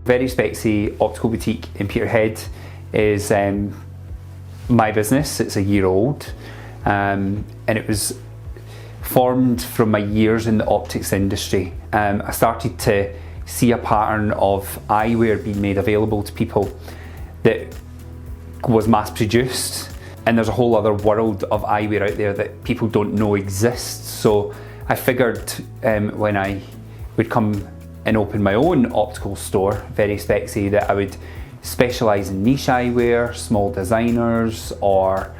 Very Spexy Optical Boutique in Peterhead is my business. It's a year old, and it was formed from my years in the optics industry. I started to see a pattern of eyewear being made available to people that was mass produced, and there's a whole other world of eyewear out there that people don't know exists. So I figured when I would come and open my own optical store, Very Spexy, that I would specialise in niche eyewear, small designers, or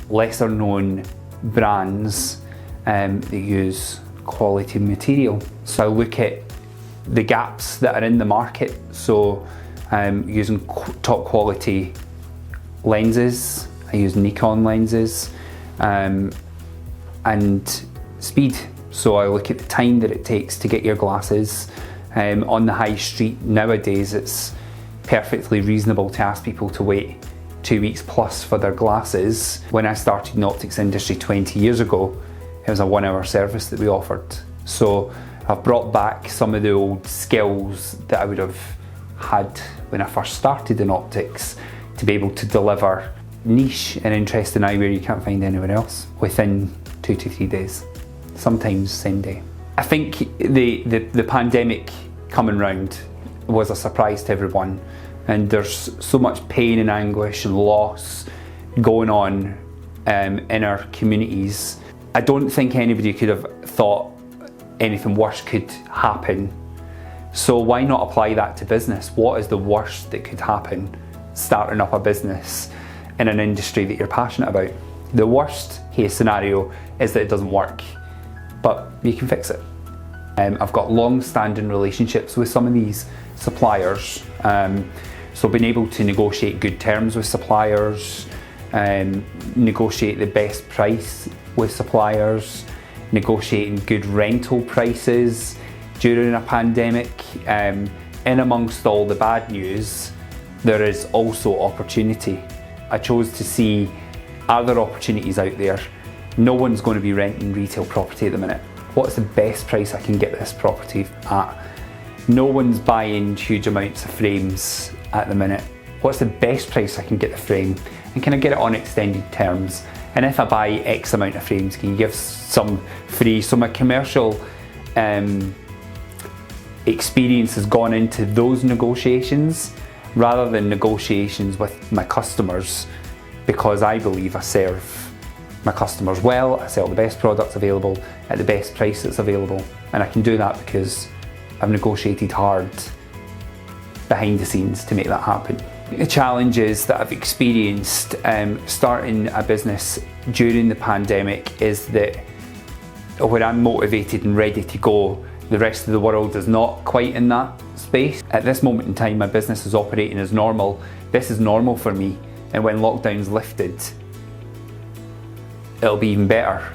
lesser known brands that use quality material. So I look at the gaps that are in the market, so using top quality lenses. I use Nikon lenses, and speed. So I look at the time that it takes to get your glasses. On the high street nowadays, it's perfectly reasonable to ask people to wait 2 weeks plus for their glasses. When I started in the optics industry 20 years ago, it was a 1 hour service that we offered. So I've brought back some of the old skills that I would have had when I first started in optics to be able to deliver niche and interesting eyewear you can't find anywhere else within 2 to 3 days. Sometimes same day. I think the pandemic coming round was a surprise to everyone, and there's so much pain and anguish and loss going on in our communities. I don't think anybody could have thought anything worse could happen. So why not apply that to business? What is the worst that could happen starting up a business in an industry that you're passionate about? The worst case scenario is that it doesn't work, but you can fix it. I've got long-standing relationships with some of these suppliers, so being able to negotiate good terms with suppliers, negotiate the best price with suppliers, negotiating good rental prices during a pandemic. In amongst all the bad news, there is also opportunity. I chose to see other opportunities out there. No one's going to be renting retail property at the minute. What's the best price I can get this property at? No one's buying huge amounts of frames at the minute. What's the best price I can get the frame? And can I get it on extended terms? And if I buy X amount of frames, can you give some free? So my commercial experience has gone into those negotiations rather than negotiations with my customers, because I believe I serve my customers well. I sell the best products available at the best price that's available, and I can do that because I've negotiated hard behind the scenes to make that happen. The challenges that I've experienced starting a business during the pandemic is that when I'm motivated and ready to go, the rest of the world is not quite in that space. At this moment in time, my business is operating as normal. This is normal for me, and when lockdown's lifted, it'll be even better.